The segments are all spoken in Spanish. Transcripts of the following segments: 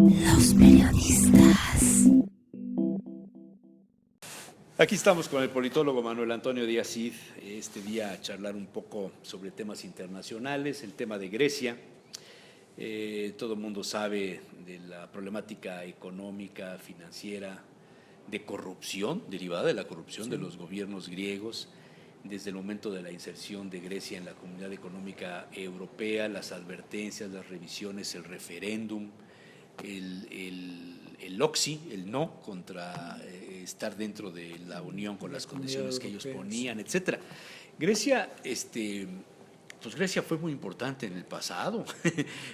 Los periodistas. Aquí estamos con el politólogo Manuel Antonio Díaz Cid, este día a charlar un poco sobre temas internacionales, el tema de Grecia. Todo el mundo sabe de la problemática económica, financiera, de corrupción, derivada de la corrupción de los gobiernos griegos, desde el momento de la inserción de Grecia en la Comunidad Económica Europea, las advertencias, las revisiones, el referéndum, el OXI, el no contra estar dentro de la Unión con las condiciones que ellos ponían, etcétera. Grecia, pues Grecia fue muy importante en el pasado,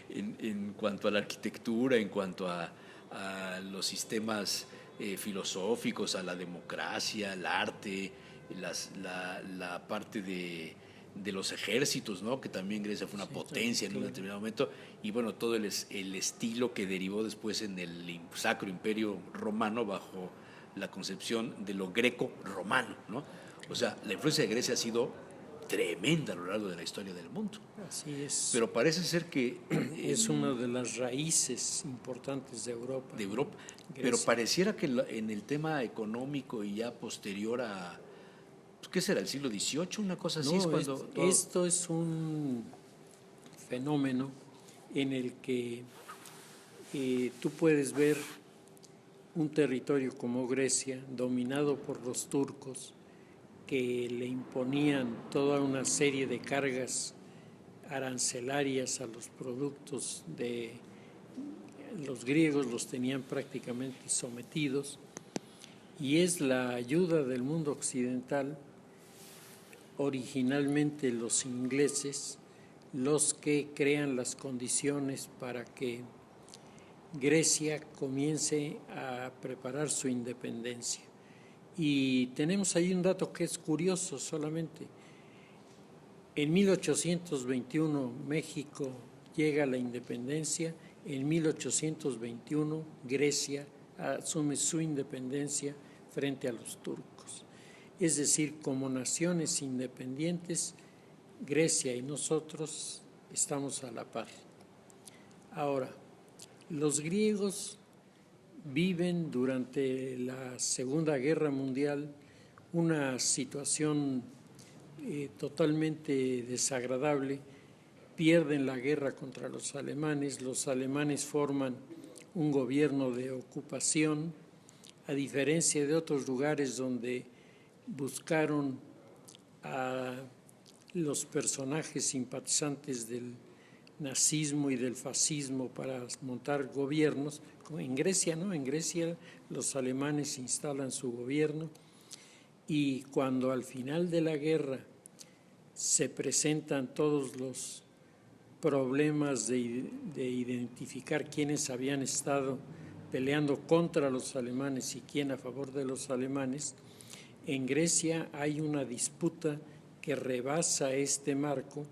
en cuanto a la arquitectura, en cuanto a los sistemas filosóficos, a la democracia, al arte, la parte de los ejércitos, ¿no? Que también Grecia fue una potencia en un determinado momento, y bueno, todo el estilo que derivó después en el Sacro Imperio Romano bajo la concepción de lo greco-romano, ¿no? O sea, la influencia de Grecia ha sido tremenda a lo largo de la historia del mundo. Así es. Pero parece ser que es una de las raíces importantes de Europa. De Europa. Grecia. Pero pareciera que en el tema económico y ya posterior a, ¿qué será? ¿El siglo XVIII? Una cosa así. No, es cuando esto es un fenómeno en el que tú puedes ver un territorio como Grecia dominado por los turcos, que le imponían toda una serie de cargas arancelarias a los productos de los griegos, los tenían prácticamente sometidos, y es la ayuda del mundo occidental, originalmente los ingleses, los que crean las condiciones para que Grecia comience a preparar su independencia. Y tenemos ahí un dato que es curioso solamente. En 1821 México llega a la independencia, en 1821 Grecia asume su independencia frente a los turcos. Es decir, como naciones independientes, Grecia y nosotros estamos a la par. Ahora, los griegos viven durante la Segunda Guerra Mundial una situación totalmente desagradable. Pierden la guerra contra los alemanes forman un gobierno de ocupación, a diferencia de otros lugares donde buscaron a los personajes simpatizantes del nazismo y del fascismo para montar gobiernos. En Grecia no, en Grecia los alemanes instalan su gobierno, y cuando al final de la guerra se presentan todos los problemas de identificar quiénes habían estado peleando contra los alemanes y quién a favor de los alemanes, en Grecia hay una disputa que rebasa este marco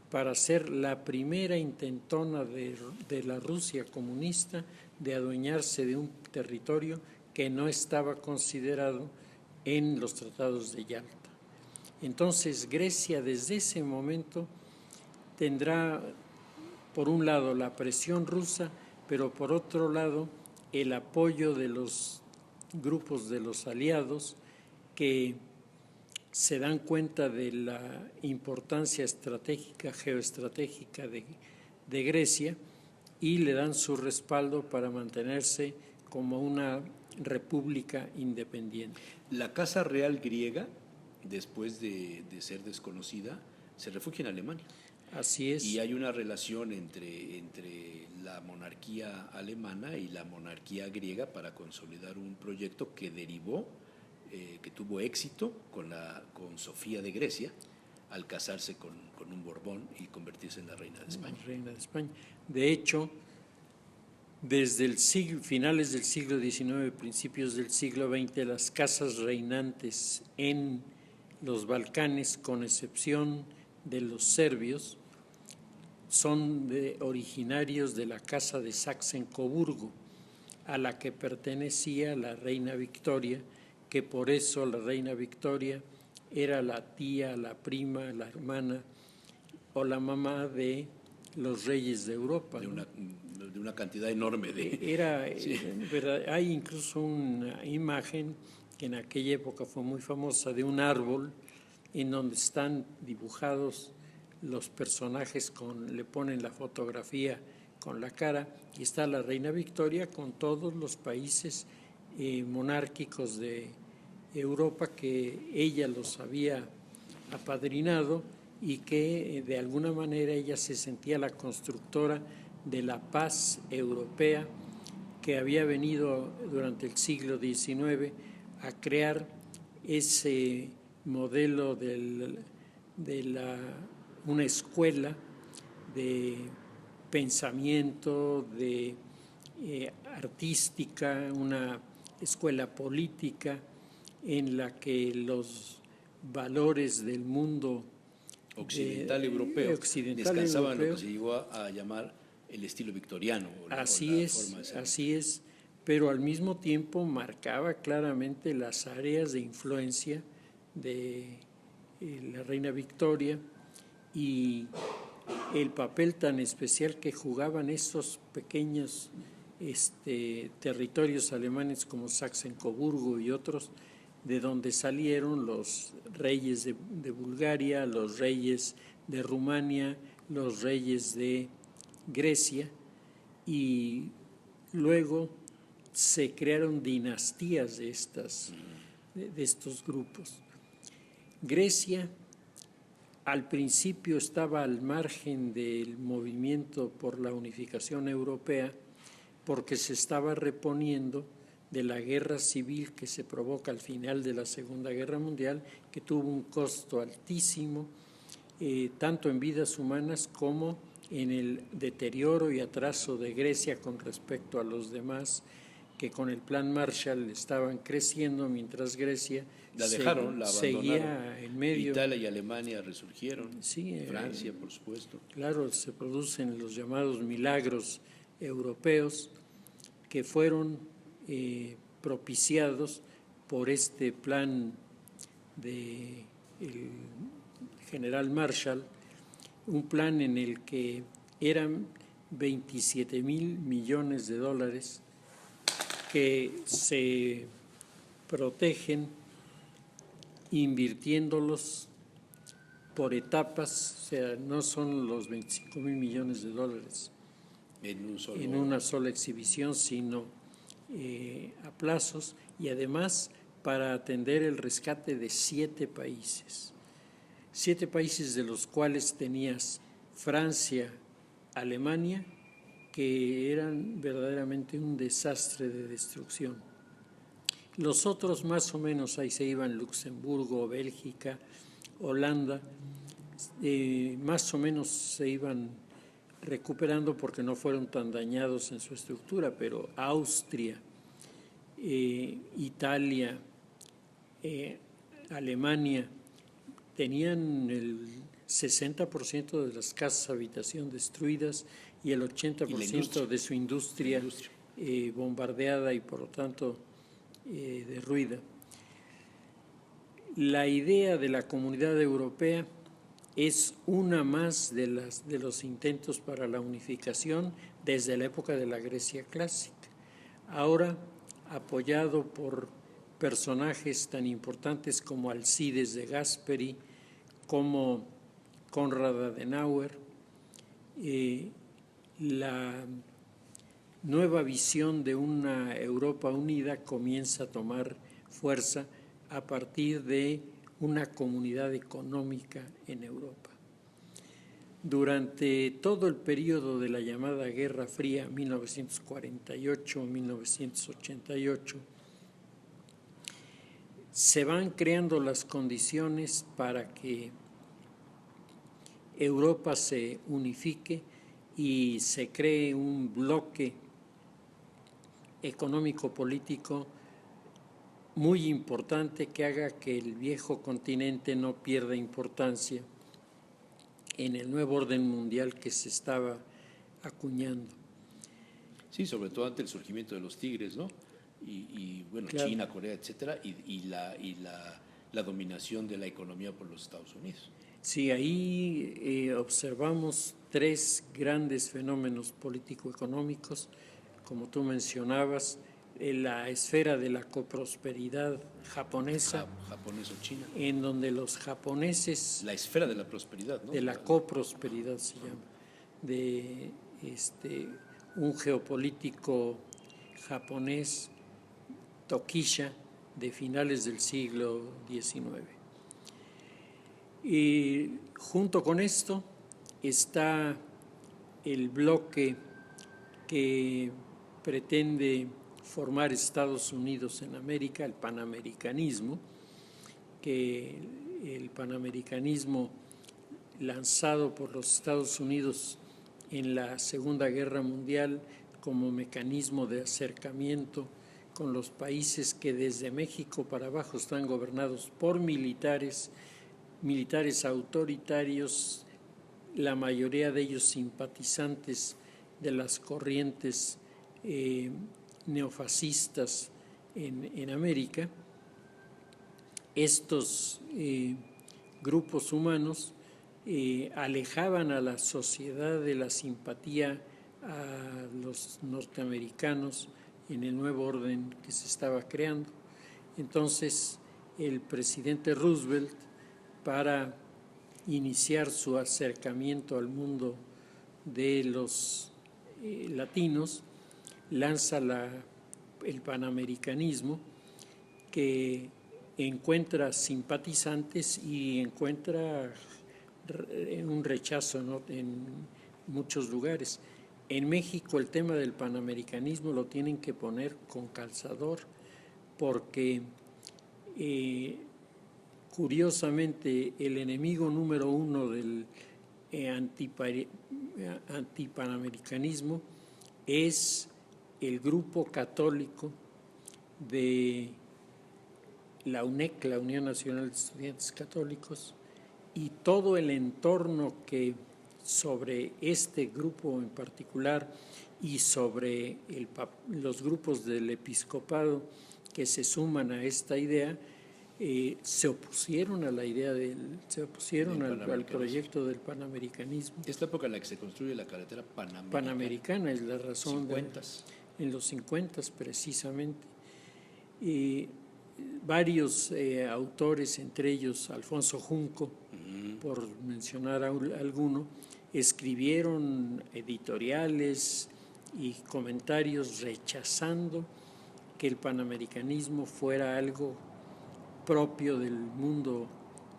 para ser la primera intentona de la Rusia comunista de adueñarse de un territorio que no estaba considerado en los tratados de Yalta. Entonces Grecia desde ese momento tendrá, por un lado, la presión rusa, pero por otro lado, el apoyo de los grupos de los aliados que se dan cuenta de la importancia estratégica, geoestratégica de Grecia, y le dan su respaldo para mantenerse como una república independiente. La Casa Real griega, después de ser desconocida, se refugia en Alemania. Así es. Y hay una relación entre la monarquía alemana y la monarquía griega para consolidar un proyecto que derivó, que tuvo éxito con Sofía de Grecia al casarse con un Borbón y convertirse en la reina de España. Reina de España. De hecho, desde finales del siglo XIX, principios del siglo XX, las casas reinantes en los Balcanes, con excepción de los serbios, son originarios de la casa de Saxe-Coburgo, a la que pertenecía la reina Victoria, que por eso la reina Victoria era la tía, la prima, la hermana o la mamá de los reyes de Europa. De una cantidad enorme de... Sí. ¿Verdad? Hay incluso una imagen que en aquella época fue muy famosa de un árbol en donde están dibujados los personajes, le ponen la fotografía con la cara, y está la reina Victoria con todos los países monárquicos de Europa que ella los había apadrinado y que de alguna manera ella se sentía la constructora de la paz europea que había venido durante el siglo XIX a crear ese modelo de una escuela de pensamiento, artística, una escuela política en la que los valores del mundo occidental europeo descansaban en lo que se llegó a llamar el estilo victoriano. Así es, pero al mismo tiempo marcaba claramente las áreas de influencia de la reina Victoria y el papel tan especial que jugaban esos pequeños territorios alemanes como Sachsen-Coburgo y otros, de donde salieron los reyes de Bulgaria, los reyes de Rumania, los reyes de Grecia, y luego se crearon dinastías de estos grupos. Grecia al principio estaba al margen del movimiento por la unificación europea porque se estaba reponiendo de la guerra civil que se provoca al final de la Segunda Guerra Mundial, que tuvo un costo altísimo, tanto en vidas humanas como en el deterioro y atraso de Grecia con respecto a los demás, que con el plan Marshall estaban creciendo, mientras Grecia la dejaron, la abandonaron. Seguía en medio. Italia y Alemania resurgieron, sí, Francia, por supuesto. Claro, se producen los llamados milagros europeos que fueron propiciados por este plan del general Marshall, un plan en el que eran 27,000 millones de dólares que se protegen invirtiéndolos por etapas, o sea, no son los 25,000 millones de dólares en una sola exhibición, sino a plazos, y además para atender el rescate de 7 países. 7 países de los cuales tenías Francia, Alemania, que eran verdaderamente un desastre de destrucción. Los otros más o menos ahí se iban: Luxemburgo, Bélgica, Holanda, más o menos se iban recuperando porque no fueron tan dañados en su estructura, pero Austria, Italia, Alemania tenían el 60% de las casas habitación destruidas y el 80% de su industria bombardeada y por lo tanto derruida. La idea de la Comunidad Europea es una más de los intentos para la unificación desde la época de la Grecia clásica. Ahora, apoyado por personajes tan importantes como Alcides de Gasperi, como Konrad Adenauer, la nueva visión de una Europa unida comienza a tomar fuerza a partir de una comunidad económica en Europa. Durante todo el periodo de la llamada Guerra Fría, 1948-1988, se van creando las condiciones para que Europa se unifique y se cree un bloque económico-político muy importante que haga que el viejo continente no pierda importancia en el nuevo orden mundial que se estaba acuñando. Sí, sobre todo ante el surgimiento de los tigres, ¿no? Y bueno, claro, China, Corea, etcétera, y la dominación de la economía por los Estados Unidos. Sí, ahí observamos tres grandes fenómenos político-económicos, como tú mencionabas, la esfera de la coprosperidad japonesa, Japonés o China. en donde los japoneses, La esfera de la prosperidad, ¿no? de la coprosperidad se llama, de un geopolítico japonés, Tokisha, de finales del siglo XIX. Y junto con esto está el bloque que pretende formar Estados Unidos en América, el panamericanismo, que el panamericanismo lanzado por los Estados Unidos en la Segunda Guerra Mundial como mecanismo de acercamiento con los países que desde México para abajo están gobernados por militares autoritarios, la mayoría de ellos simpatizantes de las corrientes neofascistas en América. Estos grupos humanos alejaban a la sociedad de la simpatía a los norteamericanos en el nuevo orden que se estaba creando. Entonces, el presidente Roosevelt, para iniciar su acercamiento al mundo de los latinos, lanza el panamericanismo, que encuentra simpatizantes y encuentra un rechazo, ¿no?, en muchos lugares. En México el tema del panamericanismo lo tienen que poner con calzador, porque curiosamente el enemigo número uno del antipanamericanismo es el grupo católico de la UNEC, la Unión Nacional de Estudiantes Católicos, y todo el entorno que sobre este grupo en particular y sobre los grupos del episcopado que se suman a esta idea, se opusieron a la idea al proyecto del panamericanismo. Esta época en la que se construye la carretera Panamericana es la razón. 50s. En los 50s precisamente. Varios autores, entre ellos Alfonso Junco, por mencionar alguno, escribieron editoriales y comentarios rechazando que el panamericanismo fuera algo propio del mundo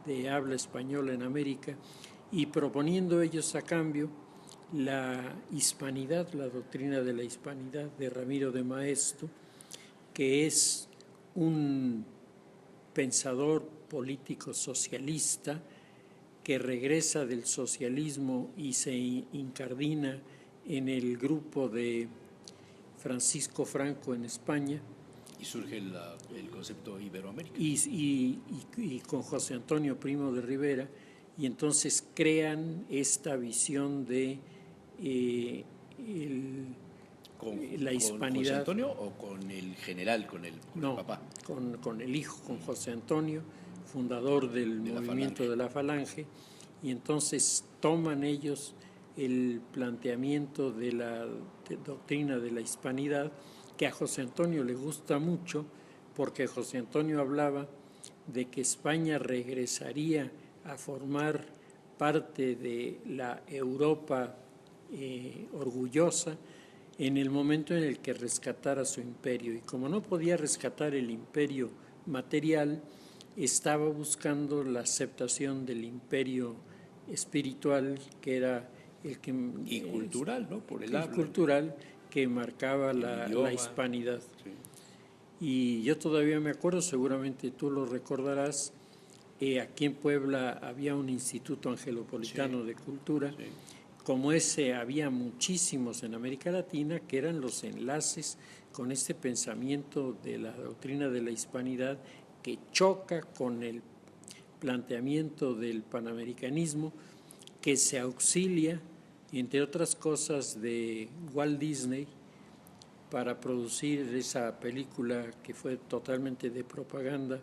de habla española en América, y proponiendo ellos a cambio la hispanidad, la doctrina de la hispanidad de Ramiro de Maeztu, que es un pensador político socialista que regresa del socialismo y se incardina en el grupo de Francisco Franco en España. Y surge el concepto Iberoamérica. Y con José Antonio Primo de Rivera, y entonces crean esta visión de la hispanidad. ¿Con José Antonio o con el general, con el papá? Con el hijo, con José Antonio, fundador del movimiento de la Falange, y entonces toman ellos el planteamiento de la doctrina de la hispanidad, que a José Antonio le gusta mucho, porque José Antonio hablaba de que España regresaría a formar parte de la Europa orgullosa en el momento en el que rescatara su imperio. Y como no podía rescatar el imperio material, estaba buscando la aceptación del imperio espiritual, que era el que... Y cultural, ¿no? Por el habla. Cultural, que marcaba la hispanidad. Sí. Y yo todavía me acuerdo, seguramente tú lo recordarás, aquí en Puebla había un instituto angelopolitano de cultura. Sí. Como ese había muchísimos en América Latina, que eran los enlaces con este pensamiento de la doctrina de la hispanidad, que choca con el planteamiento del panamericanismo, que se auxilia, entre otras cosas, de Walt Disney para producir esa película que fue totalmente de propaganda,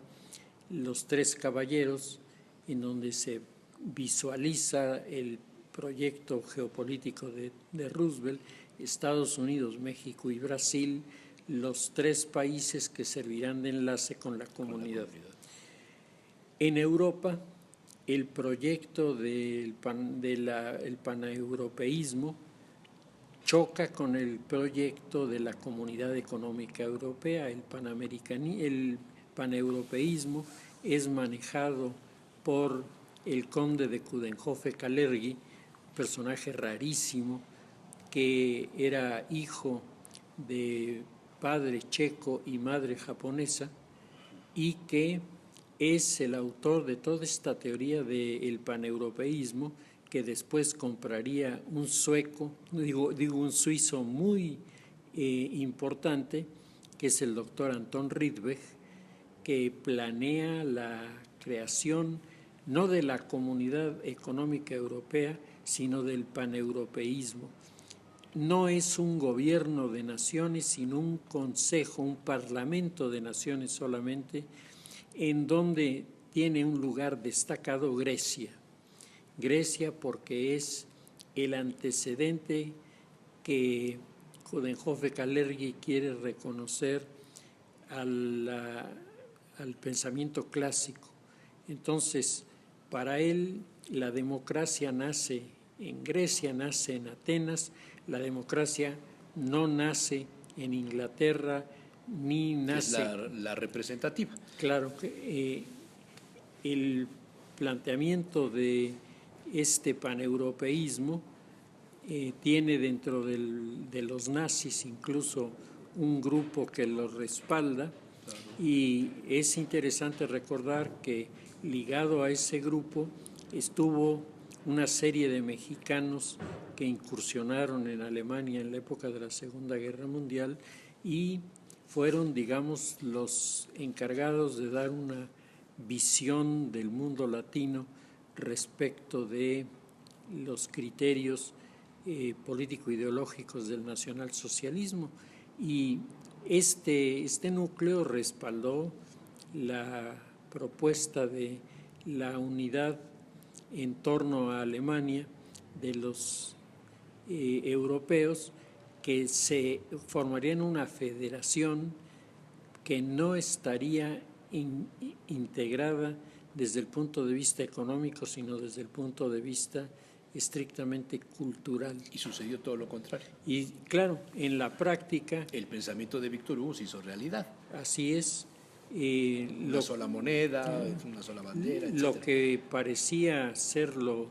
Los Tres Caballeros, en donde se visualiza el proyecto geopolítico de Roosevelt, Estados Unidos, México y Brasil, los 3 países que servirán de enlace con la comunidad. En Europa, el proyecto del paneuropeísmo choca con el proyecto de la Comunidad Económica Europea. El paneuropeísmo es manejado por el conde de Coudenhove-Kalergi, personaje rarísimo, que era hijo de padre checo y madre japonesa, y que es el autor de toda esta teoría del paneuropeísmo, que después compraría un un suizo muy importante, que es el doctor Anton Rydberg, que planea la creación no de la Comunidad Económica Europea, sino del paneuropeísmo. No es un gobierno de naciones, sino un consejo, un parlamento de naciones solamente, en donde tiene un lugar destacado Grecia. Grecia porque es el antecedente que Coudenhove-Kalergi quiere reconocer al pensamiento clásico. Entonces, para él, la democracia nace en Grecia, nace en Atenas. La democracia no nace en Inglaterra, ni nace... Es la representativa. Claro que el planteamiento de este paneuropeísmo tiene dentro de los nazis incluso un grupo que lo respalda, claro. Y es interesante recordar que ligado a ese grupo estuvo una serie de mexicanos que incursionaron en Alemania en la época de la Segunda Guerra Mundial y fueron, digamos, los encargados de dar una visión del mundo latino respecto de los criterios político-ideológicos del nacionalsocialismo. Y este núcleo respaldó la propuesta de la unidad en torno a Alemania de los europeos, que se formarían una federación que no estaría integrada desde el punto de vista económico, sino desde el punto de vista estrictamente cultural. Y sucedió todo lo contrario. Y claro, en la práctica... El pensamiento de Víctor Hugo se hizo realidad. Así es. Una sola moneda, una sola bandera, etc. Lo que parecía ser lo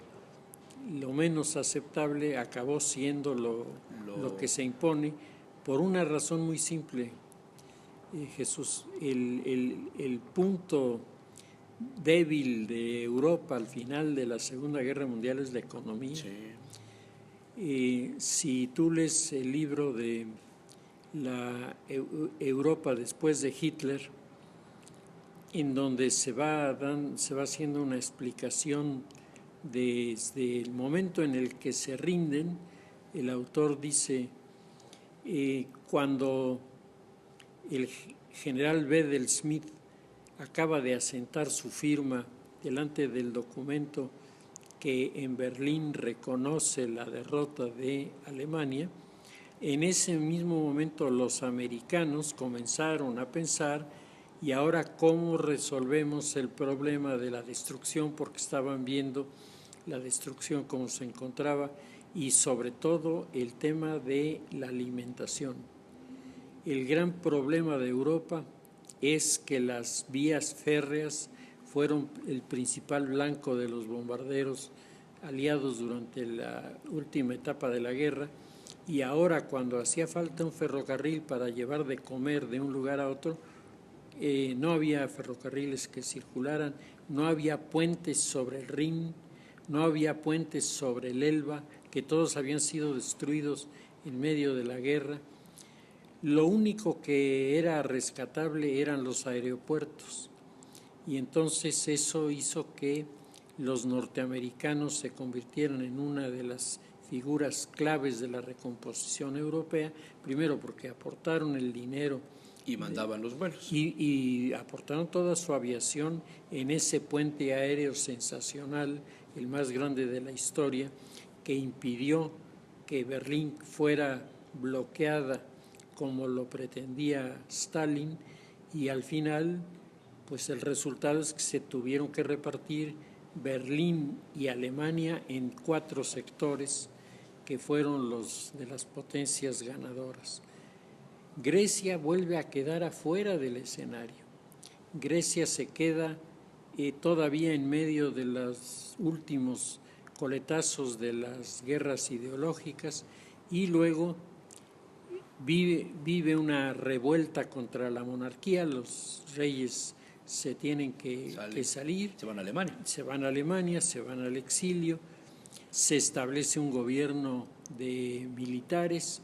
menos aceptable acabó siendo lo que se impone por una razón muy simple, Jesús. El punto débil de Europa al final de la Segunda Guerra Mundial es la economía. Sí. Si tú lees el libro de la Europa después de Hitler, en donde se va haciendo una explicación desde el momento en el que se rinden, el autor dice, cuando el general Bedell Smith acaba de asentar su firma delante del documento que en Berlín reconoce la derrota de Alemania, en ese mismo momento los americanos comenzaron a pensar, y ahora cómo resolvemos el problema de la destrucción, porque estaban viendo la destrucción como se encontraba, y sobre todo el tema de la alimentación. El gran problema de Europa es que las vías férreas fueron el principal blanco de los bombarderos aliados durante la última etapa de la guerra, y ahora cuando hacía falta un ferrocarril para llevar de comer de un lugar a otro, no había ferrocarriles que circularan, no había puentes sobre el Rin, no había puentes sobre el Elba, que todos habían sido destruidos en medio de la guerra. Lo único que era rescatable eran los aeropuertos, y entonces eso hizo que los norteamericanos se convirtieran en una de las figuras claves de la recomposición europea, primero porque aportaron el dinero y mandaban los vuelos. Y aportaron toda su aviación en ese puente aéreo sensacional, el más grande de la historia, que impidió que Berlín fuera bloqueada como lo pretendía Stalin, y al final pues el resultado es que se tuvieron que repartir Berlín y Alemania en 4 sectores que fueron los de las potencias ganadoras. Grecia vuelve a quedar afuera del escenario. Grecia se queda todavía en medio de los últimos coletazos de las guerras ideológicas, y luego vive una revuelta contra la monarquía. Los reyes se tienen que salir. Se van a Alemania. Se van a Alemania, se van al exilio. Se establece un gobierno de militares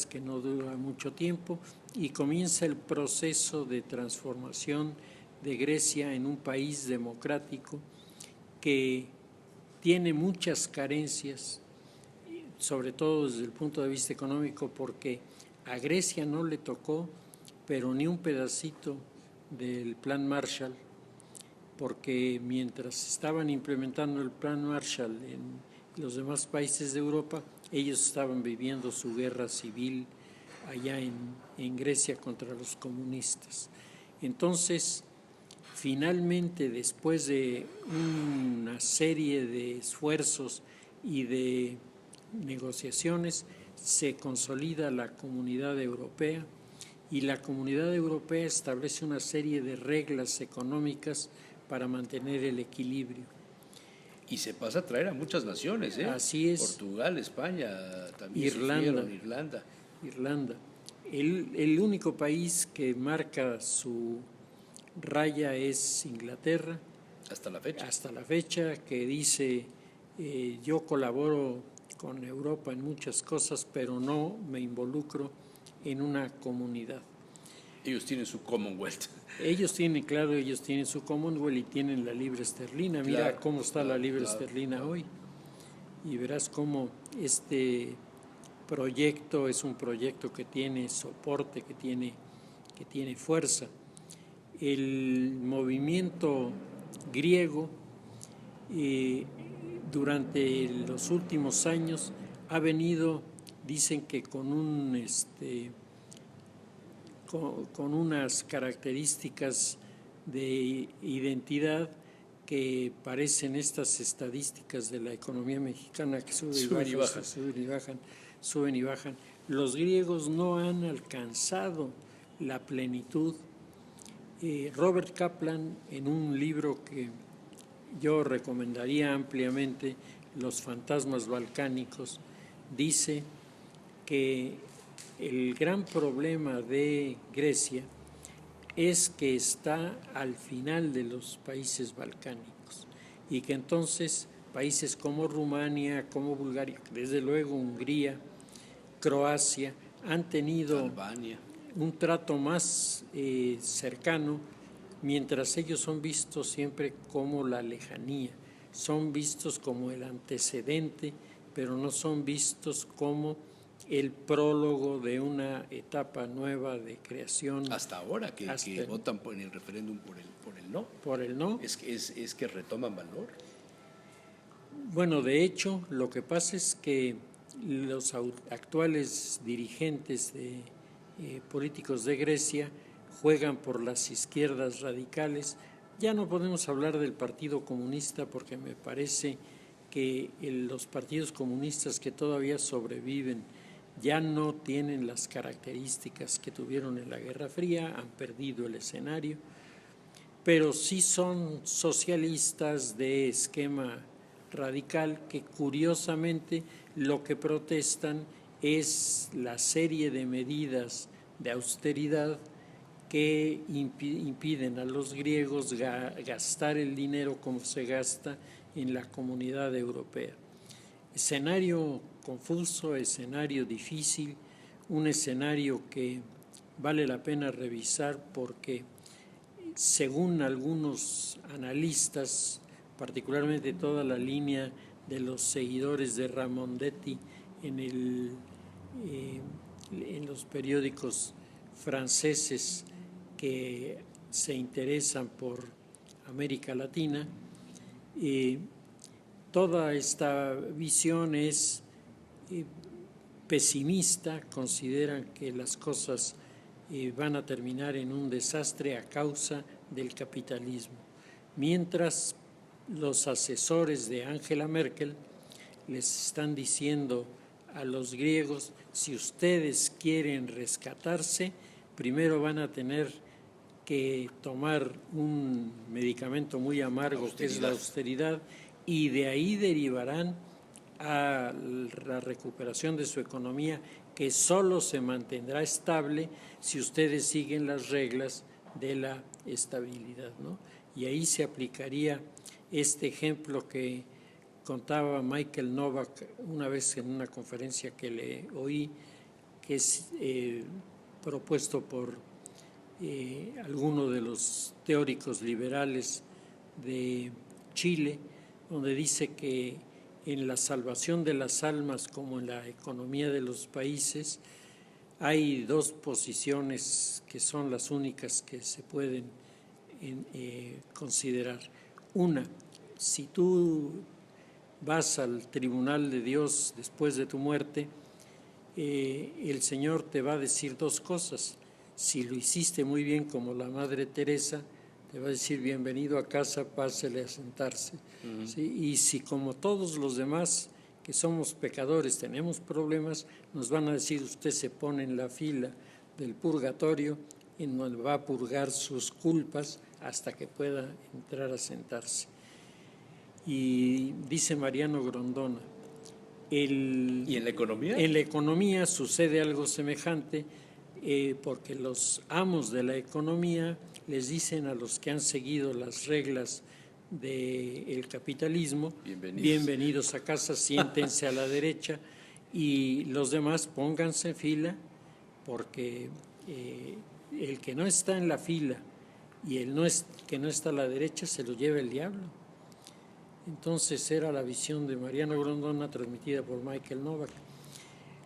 que no dura mucho tiempo, y comienza el proceso de transformación de Grecia en un país democrático que tiene muchas carencias, sobre todo desde el punto de vista económico, porque a Grecia no le tocó, pero ni un pedacito del Plan Marshall, porque mientras estaban implementando el Plan Marshall en los demás países de Europa, ellos estaban viviendo su guerra civil allá en Grecia contra los comunistas. Entonces, finalmente, después de una serie de esfuerzos y de negociaciones, se consolida la Comunidad Europea, y la Comunidad Europea establece una serie de reglas económicas para mantener el equilibrio. Y se pasa a traer a muchas naciones, ¿eh? Así es. Portugal, España, también Irlanda. El único país que marca su raya es Inglaterra. Hasta la fecha. Hasta la fecha, que dice, yo colaboro con Europa en muchas cosas, pero no me involucro en una comunidad. Ellos tienen su Commonwealth. Ellos tienen su Commonwealth y tienen la libra esterlina. Mira Claro, cómo está la libra esterlina hoy, y verás cómo este proyecto es un proyecto que tiene soporte, que tiene fuerza. El movimiento griego durante los últimos años ha venido, dicen que con unas características de identidad que parecen estas estadísticas de la economía mexicana, que suben y bajan. Los griegos no han alcanzado la plenitud. Robert Kaplan, en un libro que yo recomendaría ampliamente, Los fantasmas balcánicos, dice que el gran problema de Grecia es que está al final de los países balcánicos, y que entonces países como Rumania, como Bulgaria, desde luego Hungría, Croacia, han tenido Albania, un trato más cercano, mientras ellos son vistos siempre como la lejanía, son vistos como el antecedente, pero no son vistos como el prólogo de una etapa nueva de creación. hasta ahora que votan en el referéndum por el no. Por el no. Es que retoman valor. Bueno, de hecho, lo que pasa es que los actuales dirigentes políticos de Grecia juegan por las izquierdas radicales. Ya no podemos hablar del Partido Comunista, porque me parece que los partidos comunistas que todavía sobreviven ya no tienen las características que tuvieron en la Guerra Fría, han perdido el escenario, pero sí son socialistas de esquema radical, que curiosamente lo que protestan es la serie de medidas de austeridad que impiden a los griegos gastar el dinero como se gasta en la Comunidad Europea. Escenario confuso, escenario difícil, un escenario que vale la pena revisar, porque según algunos analistas, particularmente toda la línea de los seguidores de Ramondetti en los periódicos franceses que se interesan por América Latina, Toda esta visión es pesimista, consideran que las cosas van a terminar en un desastre a causa del capitalismo. Mientras los asesores de Angela Merkel les están diciendo a los griegos, si ustedes quieren rescatarse, primero van a tener que tomar un medicamento muy amargo, que es la austeridad, y de ahí derivarán a la recuperación de su economía, que solo se mantendrá estable si ustedes siguen las reglas de la estabilidad, ¿no? Y ahí se aplicaría este ejemplo que contaba Michael Novak una vez en una conferencia que le oí, que es propuesto por alguno de los teóricos liberales de Chile, donde dice que en la salvación de las almas, como en la economía de los países, hay dos posiciones que son las únicas que se pueden considerar. Una, si tú vas al tribunal de Dios después de tu muerte, el Señor te va a decir dos cosas. Si lo hiciste muy bien, como la Madre Teresa, te va a decir bienvenido a casa, pásele a sentarse. ¿Sí? Y si como todos los demás que somos pecadores tenemos problemas, nos van a decir usted se pone en la fila del purgatorio y nos va a purgar sus culpas hasta que pueda entrar a sentarse. Y dice Mariano Grondona, ¿y en la economía? En la economía sucede algo semejante, porque los amos de la economía les dicen a los que han seguido las reglas del capitalismo, bienvenidos a casa, siéntense a la derecha, y los demás pónganse en fila, porque el que no está en la fila y que no está a la derecha se lo lleva el diablo. Entonces era la visión de Mariano Grondona transmitida por Michael Novak.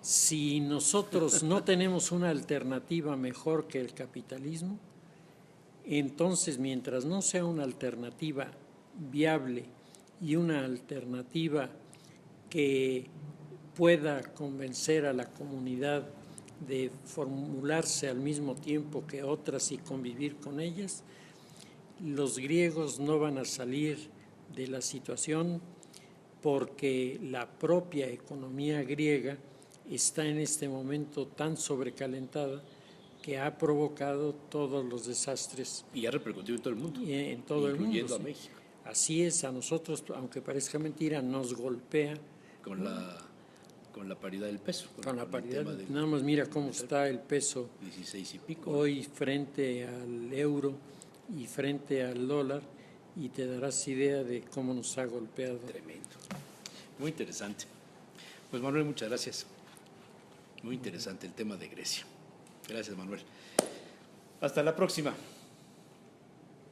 Si nosotros no tenemos una alternativa mejor que el capitalismo, entonces mientras no sea una alternativa viable y una alternativa que pueda convencer a la comunidad de formularse al mismo tiempo que otras y convivir con ellas, los griegos no van a salir de la situación, porque la propia economía griega está en este momento tan sobrecalentada que ha provocado todos los desastres. Y ha repercutido en todo el mundo. En todo el mundo. Incluyendo a México. Así es, a nosotros, aunque parezca mentira, nos golpea. Con la paridad del peso. Con la paridad. Nada más mira cómo está el peso 16 y pico. Hoy frente al euro y frente al dólar, y te darás idea de cómo nos ha golpeado. Tremendo. Muy interesante. Pues Manuel, muchas gracias. Muy interesante el tema de Grecia. Gracias, Manuel. Hasta la próxima.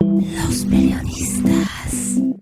Los periodistas.